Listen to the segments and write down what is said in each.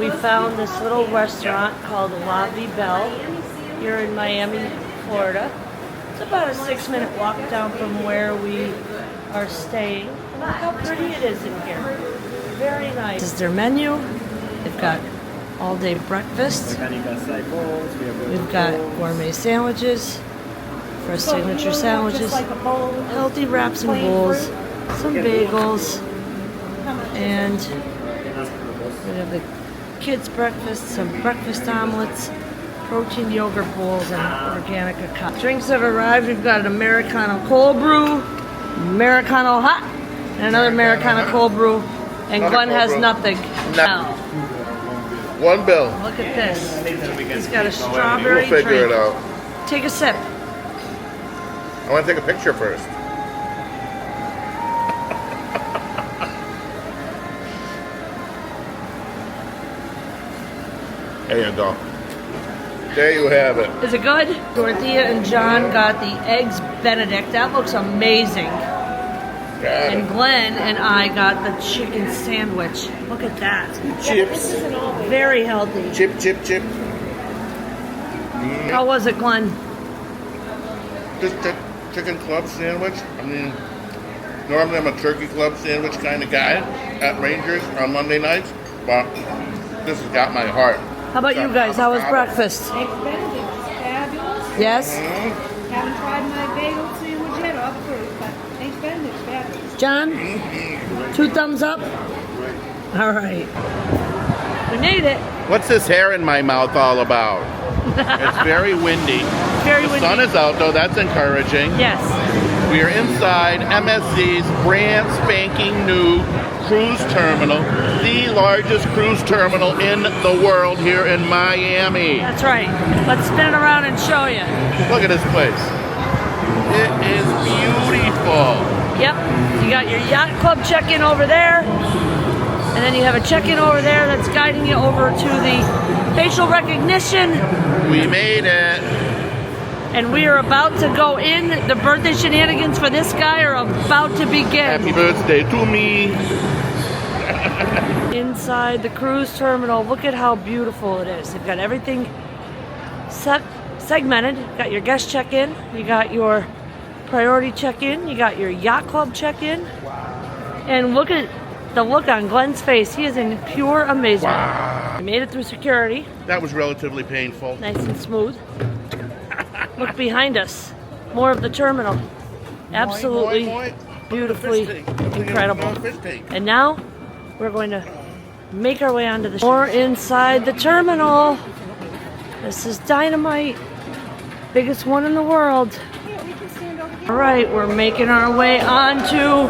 we found this little restaurant called La Belle here in Miami, Florida. It's about a 6-minute walk down from where we are staying. And look how pretty it is in here. Very nice. This is their menu. They've got all-day breakfast. We've got gourmet sandwiches, fresh signature sandwiches, healthy wraps and bowls, some bagels, and we have the kids' breakfast, some breakfast omelets, protein yogurt bowls, and organic cacao. Drinks have arrived. We've got an Americano cold brew, Americano hot, and another Americano cold brew, and Glenn has nothing. Now, $1 bill. look at this. He's got a strawberry We'll figure drink. it out. Take a sip. I want to take a picture first. There you go. There you have it. Is it good? Dorothea and John got the Eggs Benedict. That looks amazing. Got And it. Glenn and I got the chicken sandwich. Look at that. Chips. Very healthy. Chip. How was it, Glenn? This chicken club sandwich. I mean, normally I'm a turkey club sandwich kind of guy at Rangers on Monday nights, but this has got my heart. How about you guys? How was breakfast? Eggs Benedict is fabulous. Yes? Haven't tried my bagel sandwich yet, off the fruit, but Eggs Benedict is fabulous. John? 2 thumbs up? All right. We made it. What's this hair in my mouth all about? It's very windy. Very The windy. sun is out though, that's encouraging. Yes. We are inside MSC's brand spanking new cruise terminal, the largest cruise terminal in the world here in Miami. That's right. Let's spin it around and show you. Look at this place. It is beautiful. Yep. You got your yacht club check-in over there. And then you have a check-in over there that's guiding you over to the facial recognition. We made it. And we are about to go in. The birthday shenanigans for this guy are about to begin. Happy birthday to me. Inside the cruise terminal, look at how beautiful it is. They've got everything segmented. You got your guest check-in, you got your priority check-in, you got your yacht club check-in. And look at the look on Glenn's face. He is in pure amazement. Wow. We made it through security, That was relatively painful. nice and smooth. Look behind us. More of the terminal. Absolutely Moi. beautifully Fish tank. incredible. Fish tank. And now we're going to make our way onto the more inside the terminal. This is dynamite. Biggest one in the world. All right, we're making our way onto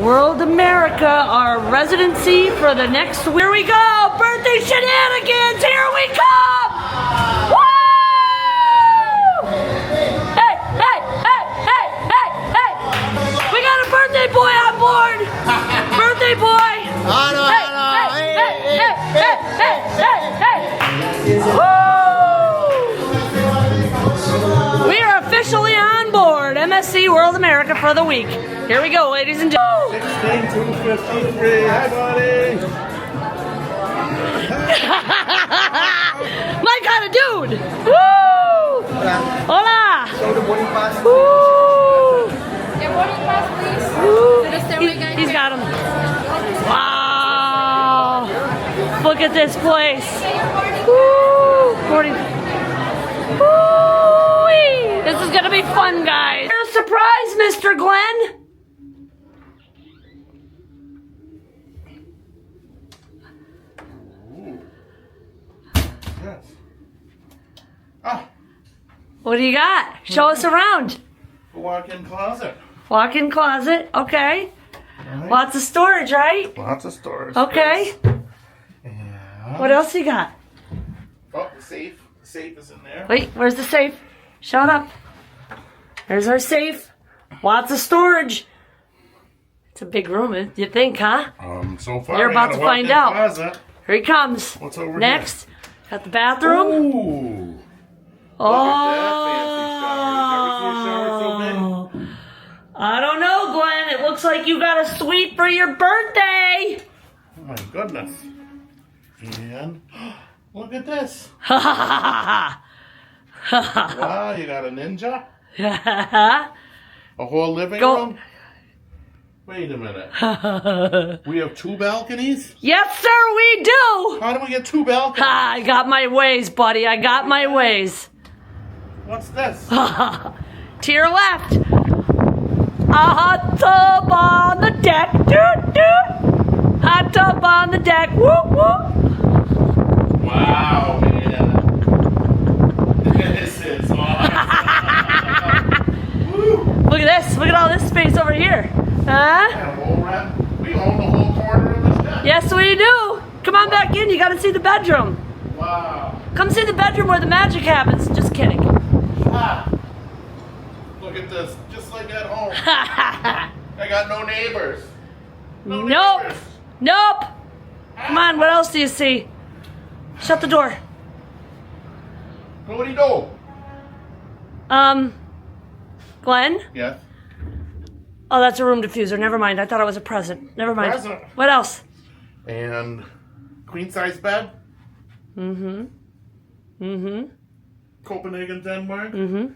World America, our residency for the next. Here we go! Birthday shenanigans! Here we come! Woo! Hey! We got a birthday boy on board! Birthday boy! Hey! Woo! We are officially on board MSC World America for the week. Here we go, ladies and gentlemen. 16253. Hi, buddy. My kind of dude! Woo! Hola! Woo! Woo! He's got him. Wow! Look at this place. Woo! 40. Woo! This is gonna be fun, guys. Surprise, Mr. Glenn! Ah, What do you got? Show us around. a walk-in closet. Walk-in closet, okay. Lots of storage, right? Lots of storage. Okay. space. Yeah. What else you got? Oh, the safe. The safe is in there. Wait, where's the safe? Shut up. There's our safe. Lots of storage. It's a big room, you think, huh? So far, You're about I got to a find walk-in out. closet. Here he comes. What's over Next, got the bathroom. Ooh. Oh. I don't know, Glenn. It looks like you got a suite for your birthday. Oh my goodness. And look at this. Ha ha ha ha Wow, you got a ninja? ha. A whole living Go. room? Wait a minute. We have 2 balconies? Yes, sir, we do. How do we get 2 balconies? Ha, I got my ways, buddy. I got my ways. What's this? To your left. A hot tub on the deck. Doot, doot. Hot tub on the deck. Whoop, whoop. Wow, man. This is awesome. Woo. Look at this. Look at all this space over here. Huh? We own the whole corner of this deck. Yes, we do. Come on back in. You got to see the bedroom. Wow. Come see the bedroom where the magic happens. Just kidding. Ah. Look at this. Just like at home. I got no neighbors. No Nope. neighbors. Nope. Come on. What else do you see? Shut the door. What do you do? Glenn? Yes. Oh, that's a room diffuser. Never mind. I thought it was a present. Never mind. Present. What else? And queen size bed. Mm-hmm. Mm-hmm. Copenhagen, Denmark. Mm-hmm.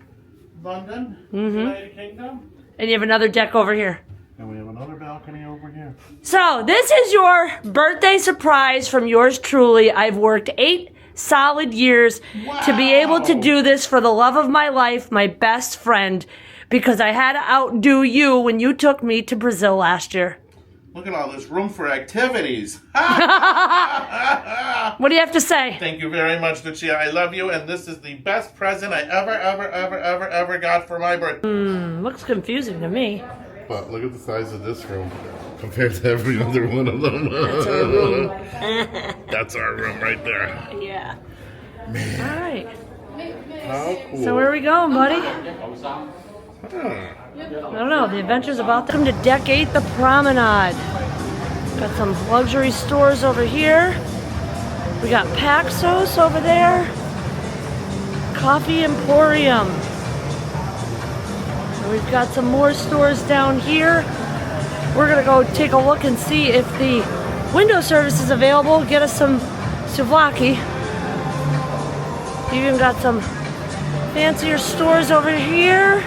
London. United Kingdom. And you have another deck over here. And we have another balcony over here. So, this is your birthday surprise from yours truly. I've worked 8 solid years to be able to do this for the love of my life, my best friend, because I had to outdo you when you took me to Brazil last year. Look at all this room for activities. What do you have to say? Thank you very much, Lucia. I love you, and this is the best present I ever got for my birthday. Looks confusing to me. But look at the size of this room compared to every other one of them. That's our room. That's our room right there. Yeah. Man. All right. How cool. So where are we going, buddy? Huh. I don't know. The adventure's about to come to Deck 8, the Promenade. Got some luxury stores over here. We got Paxos over there. Coffee Emporium. And we've got some more stores down here. We're going to go take a look and see if the window service is available. Get us some souvlaki. Even got some fancier stores over here.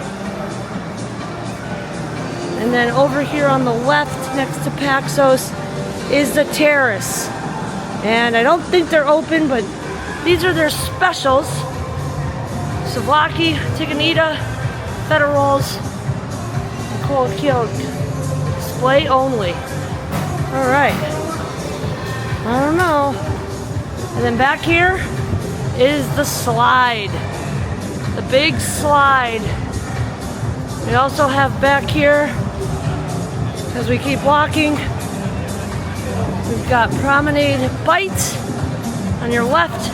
And then over here on the left, next to Paxos, is the Terrace. And I don't think they're open, but these are their specials. Souvlaki, ticanita, feta rolls, and cold killed. Display only. All right. I don't know. And then back here is the slide. The big slide. We also have back here, as we keep walking, we've got Promenade Bites on your left,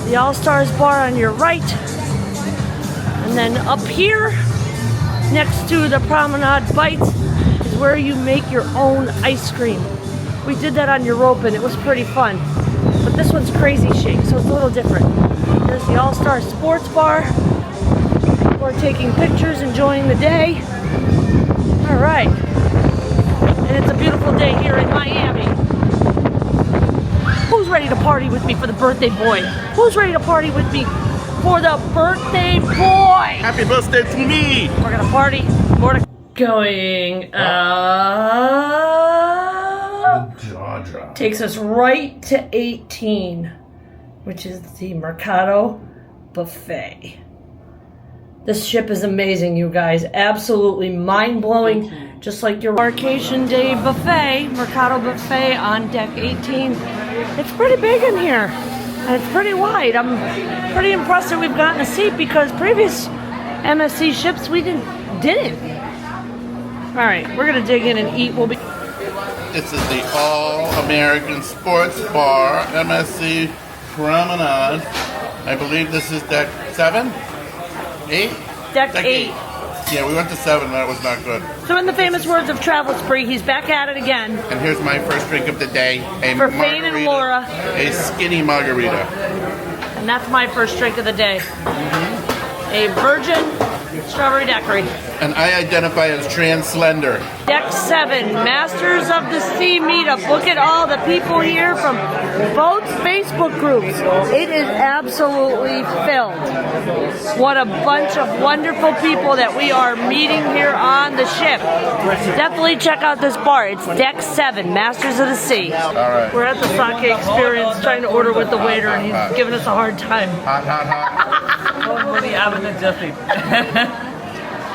the All-Stars Bar on your right, and then up here, next to the Promenade Bites, is where you make your own ice cream. We did that on Europa and it was pretty fun. But this one's Crazy Shake, so it's a little different. There's the All-Star Sports Bar. We're taking pictures, enjoying the day. All right. And it's a beautiful day here in Miami. Who's ready to party with me for the birthday boy? Who's ready to party with me for the birthday boy? Happy birthday to me! We're gonna party. More to going. Jaw drop. Takes us right to 18, which is the Marcato Buffet. This ship is amazing, you guys. Absolutely mind-blowing. Just like your Embarkation Day buffet, Marcato Buffet on deck 18. It's pretty big in here. And it's pretty wide. I'm pretty impressed that we've gotten a seat because previous MSC ships we didn't. All right, we're gonna dig in and eat. We'll be. This is the All-American Sports Bar, MSC Promenade. I believe this is deck 7? 8? Deck 8. Yeah, we went to 7, that was not good. So in the famous words of Travel Spree, he's back at it again. And here's my first drink of the day. A For Fane and Laura. A skinny margarita. And that's my first drink of the day. A virgin Strawberry daiquiri. And I identify as trans slender. Deck 7, Masters of the Sea meetup. Look at all the people here from both Facebook groups. It is absolutely filled. What a bunch of wonderful people that we are meeting here on the ship. Definitely check out this bar. It's Deck 7, Masters of the Sea. All right. We're at the sake experience trying to order with the waiter, and he's giving us a hard time. Hot, hot, hot. Nobody haven't adjusted.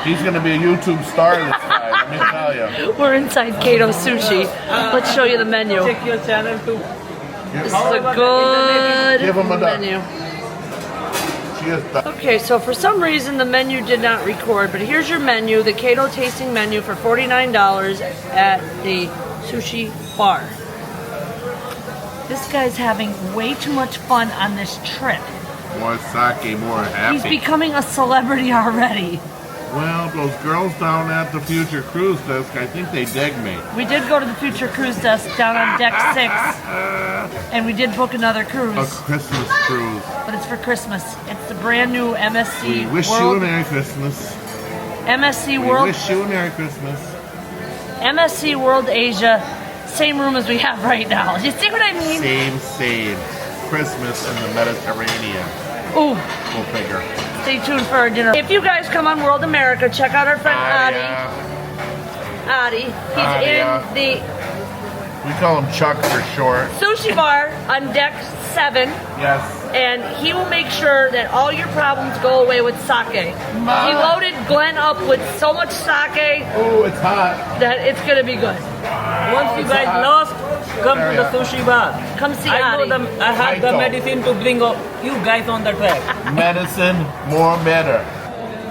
He's going to be a YouTube star this time, let me tell you. We're inside Kaito Sushi. Let's show you the menu. Check your channel too. This is a good Give him a duck. menu. She is done. Okay, so for some reason the menu did not record, but here's your menu, the Kaito tasting menu for $49 at the sushi bar. This guy's having way too much fun on this trip. More sake, more happy. He's becoming a celebrity already. Well, those girls down at the Future Cruise Desk, I think they dig me. We did go to the Future Cruise Desk down on deck 6, and we did book another A cruise, Christmas cruise. but it's for Christmas. It's the brand new MSC We wish you a World Merry Christmas. MSC We World wish you a Merry Christmas. MSC World Asia, same room as we have right now. You see what I mean? Same. Christmas in the Mediterranean. Ooh, Go figure. stay tuned for our dinner. If you guys come on World America, check out our friend Adi. Adi. He's in the We call him Chuck for short. sushi bar on deck 7. Yes. And he will make sure that all your problems go away with sake. He loaded Glenn up with so much sake Oh, it's hot. that it's gonna be good. Once you guys lost, come to the sushi bar. Come see I Adi. know I have the Kaito. medicine to bring you guys on the track. Medicine, more better.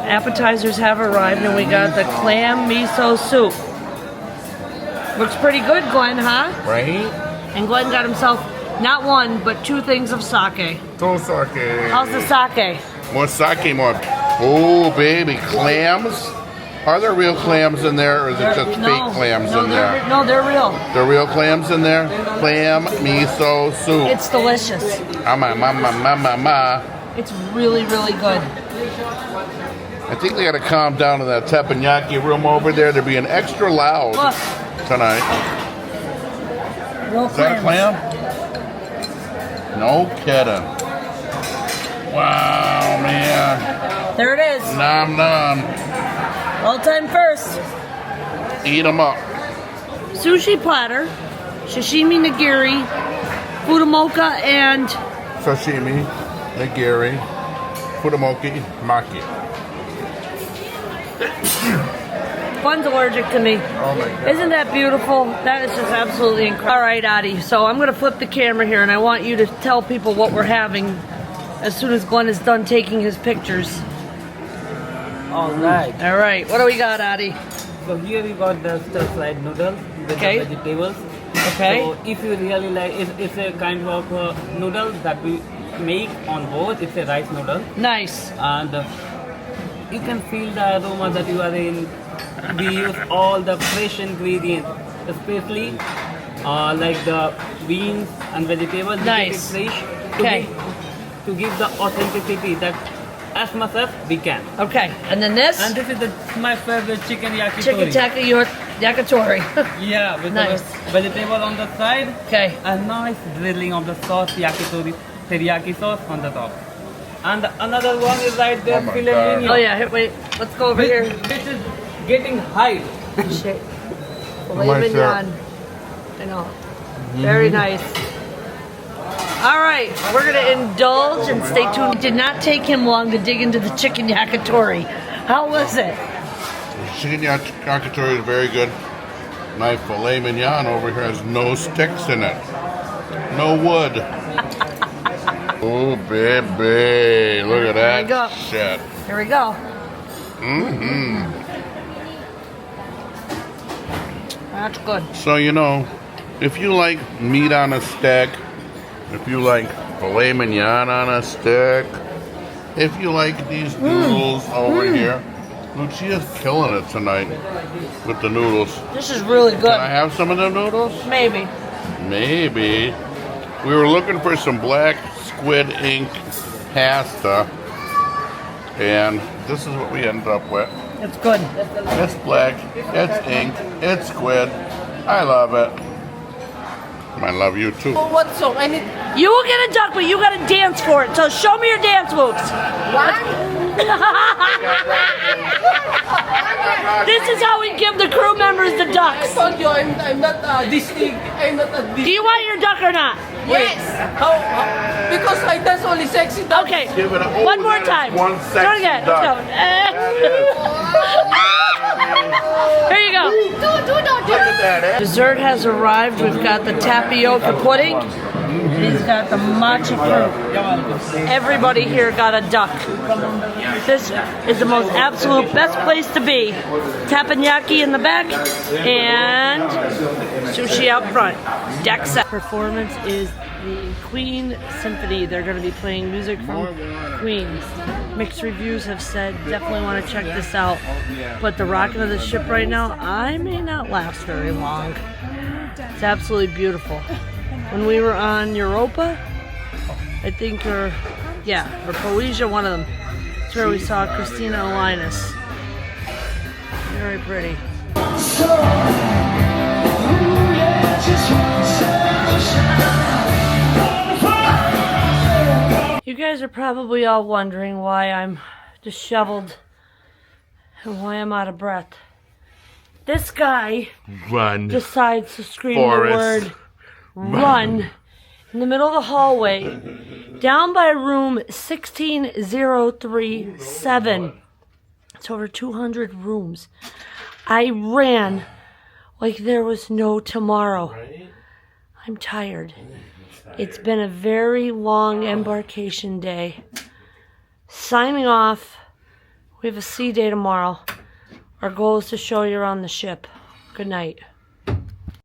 Appetizers have arrived, and we got the clam miso soup. Looks pretty good, Glenn, huh? Right? And Glenn got himself not one, but 2 things of sake. So sake. How's the sake? More sake, more. Oh, baby, clams? Are there real clams in there, or is it just fake clams in there? No, they're real. There are real clams in there? Clam miso soup. It's delicious. Ma. It's really, really good. I think they gotta calm down in that teppanyaki room over there. They're being extra loud Look, tonight. real Is that a clams. clam? No kidding. Wow, man. There it is. Nom nom. All time first. Eat them up. Sushi platter, sashimi nigiri, fudamoka, and Sashimi, nigiri, fudamoki, maki. Glenn's allergic to me. Oh my god. Isn't that beautiful? That is just absolutely incredible. All right, Adi, so I'm going to flip the camera here, and I want you to tell people what we're having as soon as Glenn is done taking his pictures. Alright. All right, what do we got, Adi? So here we got the stir-fried noodles with Okay. the vegetables. Okay. So if you really like, it's a kind of noodle that we make on board. It's a rice noodle. Nice. And you can feel the aroma that you are in. We use all the fresh ingredients, especially like the beans and vegetables. Nice. We keep it fresh Okay. to give the authenticity that as much as we can. Okay, and then this? And this is my favorite chicken yakitori. Chicken yakitori. Yeah, with Nice. the vegetable on the side. Okay. A nice drizzling of the sauce yakitori, teriyaki sauce on the top. And another one is right there, Oh my filet God. mignon. Oh yeah, here, wait, let's go over here. Which is getting high. Shit. my Filet mignon. I know. Very nice. All right, we're gonna indulge and stay tuned. It did not take him long to dig into the chicken yakitori. How was it? Chicken yakitori is very good. My filet mignon over here has no sticks in it. No wood. Oh, baby. Look at There you go. that shit. Here we go. Mm-hmm. That's good. So, you know, if you like meat on a stick, if you like filet mignon on a stick, if you like these noodles over here, Lucia's killing it tonight with the noodles. This is really Can I good. have some of the noodles? Maybe. Maybe. We were looking for some black squid ink pasta. And this is what we ended up with. It's good. It's black, it's ink, it's squid. I love it. I love you too. What song? I need. You will get a duck, but you gotta dance for it. So show me your dance moves. What? This is how we give the crew members the I ducks. told you I'm not Disney. I'm not a Do Disney. you want your duck or not? Yes. How? Because I dance only sexy dance. Okay. Give it a- One oh, more that is time. one Do it sexy again. duck. Let's go. Here you go. Look at that, eh? Dessert has arrived. We've got the tapioca pudding. He's got the matcha fruit. Everybody here got a duck. This is the most absolute best place to be. Teppanyaki in the back and sushi out front. Deck set. Performance is the Queen Symphony. They're going to be playing music from Queen. Mixed reviews have said definitely want to check this out. But the rocking of the ship right now, I may not last very long. It's absolutely beautiful. When we were on Europa, I think, or Poesia, one of them. That's where we saw Christina Aquinas. Very pretty. You guys are probably all wondering why I'm disheveled and why I'm out of breath. This guy Run. decides to scream Forrest. the word run in the middle of the hallway down by room 16037. It's over 200 rooms. I ran like there was no tomorrow. I'm tired. It's been a very long embarkation day. Signing off. We have a sea day tomorrow. Our goal is to show you around the ship. Good night.